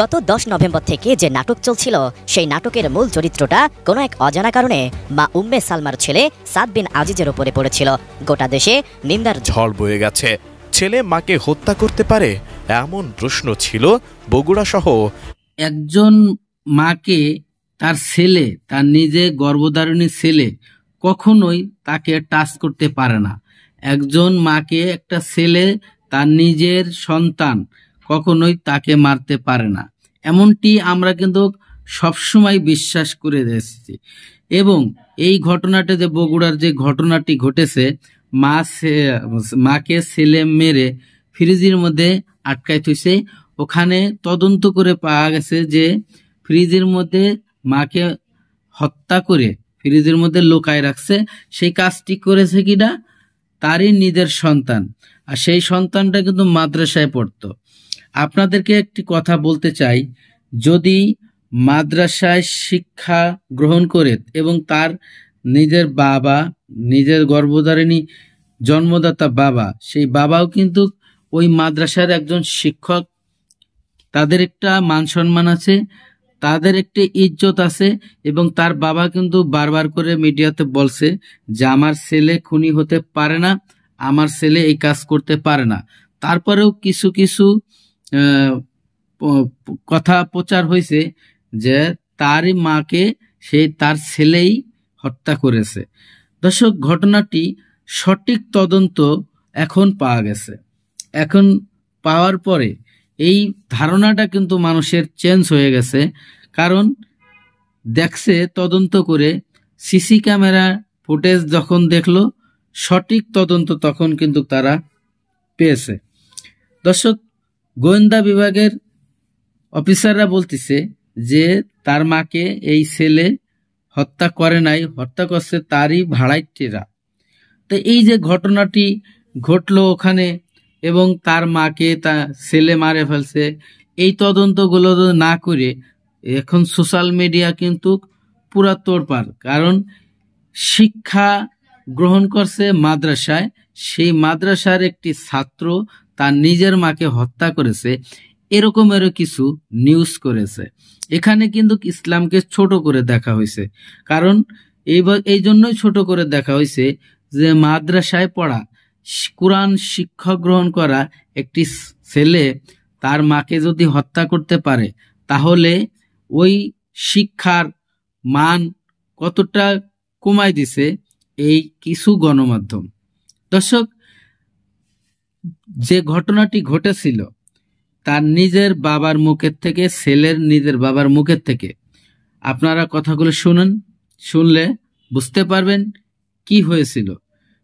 গত 10 নভেম্বর থেকে যে নাটক চলছিল সেই নাটকের মূল চরিত্রটা কোনো এক অজানা কারণে মা উম্মে সালমার ছেলে সাদ বিন আজিজের উপরে পড়েছিল। গোটা দেশে নিন্দার ঝড় বয়ে গেছে। ছেলে মাকে হত্যা করতে পারে এমন প্রশ্ন ছিল বগুড়া সহ। একজন মাকে তার ছেলে, তার নিজে গর্ভধারিণী ছেলে কখনোই তাকে টাচ করতে পারে না। একজন মাকে একটা ছেলে, তার নিজের সন্তান কখনোই তাকে মারতে পারে না, এমনটি আমরা কিন্তু সবসময় বিশ্বাস করে এসেছি। এবং এই ঘটনাটা যে বগুড়ার যে ঘটনাটি ঘটেছে, মাকে ছেলে মেরে ফ্রিজের মধ্যে আটকায় থইছে। ওখানে তদন্ত করে পাওয়া গেছে যে ফ্রিজের মধ্যে মাকে হত্যা করে ফ্রিজের মধ্যে লুকায় রাখছে। সেই কাজটি করেছে কিনা তারই নিজের সন্তান, আর সেই সন্তানটা কিন্তু মাদ্রাসায় পড়তো। আপনাদেরকে একটি কথা বলতে চাই, যদি মাদ্রাসায় শিক্ষা গ্রহণ করে এবং তার নিজের বাবা, নিজের গর্ভধারিণী জন্মদাতা বাবা, সেই বাবাও কিন্তু ওই মাদ্রাসার একজন শিক্ষক, তাদের একটা মান সম্মান আছে, তাদের একটা ইজ্জত আছে। এবং তার বাবা কিন্তু বারবার করে মিডিয়াতে বলছে যে আমার ছেলে খুনি হতে পারে না, আমার ছেলে এই কাজ করতে পারে না। তারপরেও কিছু কিছু কথা প্রচার হয়েছে যে তারই মাকে তার ছেলেই হত্যা করেছে। দর্শক, ঘটনাটি সঠিক তদন্ত এখন পাওয়া গেছে। এখন পাওয়ার পরে এই ধারণাটা কিন্তু মানুষের চেঞ্জ হয়ে গেছে, কারণ দেখছে তদন্ত করে, সিসি ক্যামেরা ফুটেজ যখন দেখলো, সঠিক তদন্ত তখন কিন্তু তারা পেয়েছে। দর্শক, গোয়েন্দা বিভাগের অফিসাররা বলতেছে যে তার মাকে এই ছেলে হত্যা করে নাই, হত্যা করছে তারই ভাড়াইটেরা। তো এই যে ঘটনাটি ঘটলো ওখানে এবং তার মাকে তা ছেলে মারে ফেলছে, এই তদন্তগুলো না করে এখন সোশ্যাল মিডিয়া কিন্তু পুরা তোড়পাড়। কারণ শিক্ষা গ্রহণ করছে মাদ্রাসায়, সেই মাদ্রাসার একটি ছাত্র তার নিজের মাকে হত্যা করেছে, এরকমেরও কিছু নিউজ করেছে। এখানে কিন্তু ইসলামকে ছোট করে দেখা হয়েছে। কারণ এই জন্যই ছোট করে দেখা হয়েছে যে মাদ্রাসায় পড়া, কোরআন শিক্ষা গ্রহণ করা একটি ছেলে তার মাকে যদি হত্যা করতে পারে, তাহলে ওই শিক্ষার মান কতটা কমাই দিছে এই কিছু গণমাধ্যম। দর্শক, যে ঘটনাটি ঘটেছিল তার নিজের বাবার মুখের থেকে, ছেলের নিজের বাবার মুখের থেকে আপনারা কথাগুলো শুনলে বুঝতে পারবেন কি হয়েছিল।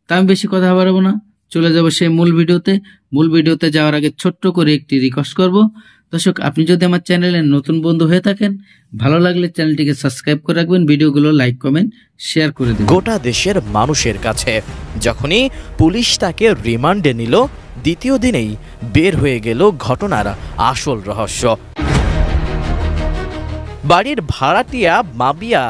তা আমি বেশি কথা বাড়াবো না, চলে যাব সেই মূল ভিডিওতে। মূল ভিডিওতে যাওয়ার আগে ছোট্ট করে একটি রিকোয়েস্ট করব, দর্শক, আপনি যদি আমার চ্যানেলের নতুন বন্ধু হয়ে থাকেন, ভালো লাগলে চ্যানেলটিকে সাবস্ক্রাইব করে রাখবেন, ভিডিওগুলো লাইক কমেন্ট শেয়ার করে দিন। গোটা দেশের মানুষের কাছে যখনই পুলিশ তাকে রিমান্ডে নিল, দ্বিতীয় দিনেই বের হয়ে গেল ঘটনার আসল রহস্য। বাড়ির ভাড়াটিয়া মাবিয়া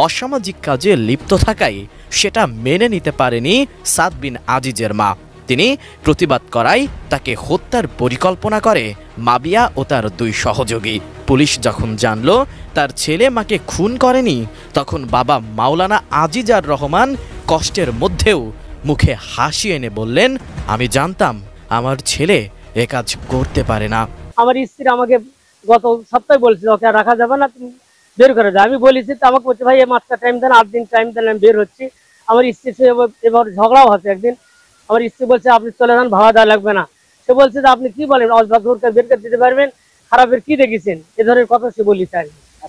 অসামাজিক কাজে লিপ্ত থাকায় সেটা মেনে নিতে পারেনি সাদ বিন আজিজের মা। তিনি প্রতিবাদ করায় তাকে হত্যার পরিকল্পনা করে মাবিয়া ও তার দুই সহযোগী। পুলিশ যখন জানল তার ছেলে মাকে খুন করেনি, তখন বাবা মাওলানা আজিজার রহমান কষ্টের মধ্যেও মুখে হাসি এনে বললেন, আমি জানতাম আমার ছেলে এ কাজ করতে পারে না। আমার স্ত্রী আমাকে গত সপ্তাহে বলছিল ওকে রাখা যাবে না, তুমি বের করে দাও। আমি বলেছি, তো আমাকে বলছে ভাই এই মাসটা টাইম দেন, 8 দিন টাইম দেন, আমি বের হচ্ছি। আমার স্ত্রী এবার ঝগড়াও হচ্ছে একদিন। আমার স্ত্রী বলছে আপনি চলে যান, ভাড়া দেওয়া লাগবে না। সে বলছে যে আপনি কি বলেন, অজবাদকে বের করে দিতে পারবেন, খারাপের কি দেখেছেন, এ ধরনের কথা সে বলি চাই।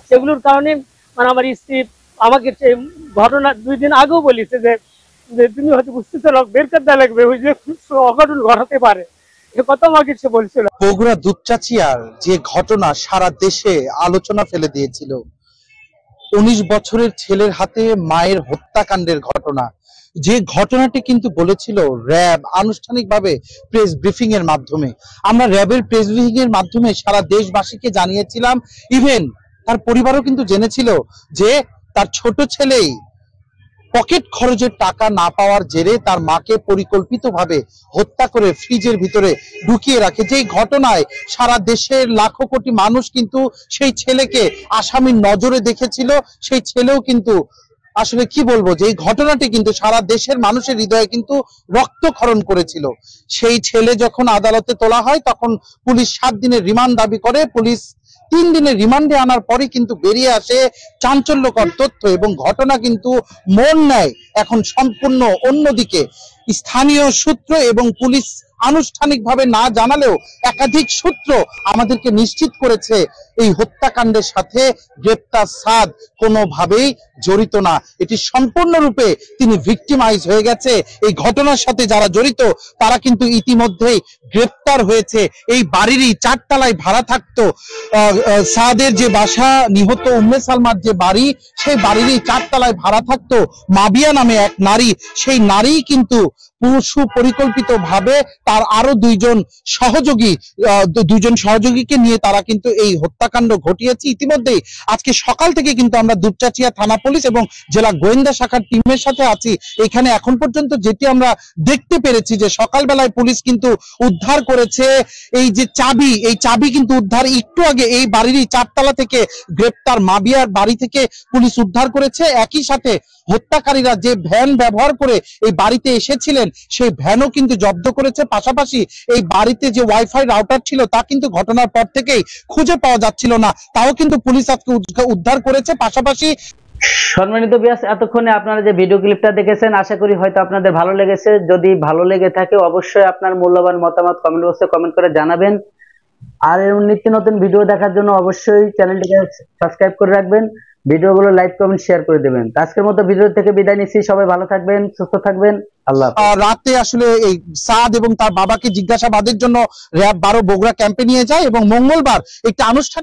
সেগুলোর কারণে মানে আমার স্ত্রী আমাকে ঘটনা 2 দিন আগেও বলেছে যে তুমি হয়তো বুঝতে চাও বের করে দেওয়া লাগবে, ওই যে অঘটন ঘটাতে পারে, এ কথা আমাকে সে বলছিল। বগুড়া দুপচাচিয়ার যে ঘটনা সারা দেশে আলোচনা ফেলে দিয়েছিল, 19 বছরের ছেলের হাতে মায়ের হত্যাকাণ্ডের ঘটনা, যে ঘটনাটি কিন্তু বলেছিল র্যাব আনুষ্ঠানিকভাবে প্রেস ব্রিফিং এর মাধ্যমে। আমরা র্যাবের প্রেস ব্রিফিং এর মাধ্যমে সারা দেশবাসীকে জানিয়েছিলাম, ইভেন তার পরিবারও কিন্তু জেনেছিল যে তার ছোট ছেলেই পকেট খরচের টাকা না পাওয়ার জেরে তার মাকে পরিকল্পিতভাবে হত্যা করে ফ্রিজের ভিতরে ঢুকিয়ে রাখে। যেই ঘটনায় সারা দেশের লাখো কোটি মানুষ কিন্তু সেই ছেলেকে আসামির নজরে দেখেছিল, সেই ছেলেও কিন্তু আসলে কি বলবো, যে এই ঘটনাটি কিন্তু সারা দেশের মানুষের হৃদয়ে কিন্তু রক্তক্ষরণ করেছিল। সেই ছেলে যখন আদালতে তোলা হয় তখন পুলিশ 7 দিনের রিমান্ড দাবি করে। পুলিশ 3 দিনের রিমান্ডে আনার পরই কিন্তু বেরিয়ে আসে চাঞ্চল্যকর তথ্য, এবং ঘটনা কিন্তু মোড় নেয় এখন সম্পূর্ণ অন্যদিকে। স্থানীয় সূত্র এবং পুলিশ আনুষ্ঠানিকভাবে না জানালেও একাধিক সূত্র আমাদেরকে নিশ্চিত করেছে এই হত্যাকাণ্ডের সাথে গ্রেপ্তার সাদ কোনোভাবেই জড়িত না। এটি সম্পূর্ণরূপে তিনি ভিকটিমাইজ হয়ে গেছে। এই ঘটনার সাথে যারা জড়িত তারা কিন্তু ইতিমধ্যেই গ্রেপ্তার হয়েছে। এই বাড়িরই 4 তলায় ভাড়া থাকতো সাদের যে বাসা, নিহত উম্মে সালমার যে বাড়ি, সেই বাড়িরই 4 তলায় ভাড়া থাকতো মাবিয়া নামে এক নারী। সেই নারী কিন্তু সুপরিকল্পিতভাবে তার আরো দুইজন সহযোগীকে নিয়ে তারা কিন্তু এই হত্যাকাণ্ড ঘটিয়েছে। ইতিমধ্যেই আজকে সকাল থেকে কিন্তু আমরা দুপচাঁচিয়া থানা পুলিশ এবং জেলা গোয়েন্দা শাখার টিমের সাথে আছি। এখানে এখন পর্যন্ত যেটি আমরা দেখতে পেরেছি যে সকালবেলায় পুলিশ কিন্তু উদ্ধার করেছে এই যে চাবি, এই চাবি কিন্তু উদ্ধার একটু আগে এই বাড়িরই 4 তলা থেকে গ্রেপ্তার মাবিয়ার বাড়ি থেকে পুলিশ উদ্ধার করেছে। একই সাথে হত্যাকারীরা যে ভ্যান ব্যবহার করে এই বাড়িতে এসেছিলেন সেই ভ্যানও কিন্তু জব্দ করেছে। পাশাপাশি এই বাড়িতে যে ওয়াইফাই রাউটার ছিল তা কিন্তু ঘটনার পর থেকেই খুঁজে পাওয়া যাচ্ছিল না, তাও কিন্তু পুলিশ আজকে উদ্ধার করেছে। পাশাপাশি সম্মানিত ভিউয়ার্স, এতক্ষণে আপনারা যে ভিডিও ক্লিপটা দেখেছেন আশা করি হয়তো আপনাদের ভালো লেগেছে। যদি ভালো লেগে থাকে অবশ্যই আপনার মূল্যবান মতামত কমেন্ট বক্সে কমেন্ট করে জানাবেন। আর এর নিত্য নতুন ভিডিও দেখার জন্য অবশ্যই চ্যানেলটিকে সাবস্ক্রাইব করে রাখবেন, ভিডিওগুলো লাইক কমেন্ট শেয়ার করে দেবেন। আজকের মতো ভিডিও থেকে বিদায় নিচ্ছি। সবাই ভালো থাকবেন, সুস্থ থাকবেন, আল্লাহ হাফেজ। রাতে আসলে এই সাদ এবং তার বাবাকে জিজ্ঞাসাবাদের জন্য র‍্যাব 12 বগুড়া ক্যাম্পে নিয়ে যায় এবং মঙ্গলবার একটি আনুষ্ঠানিক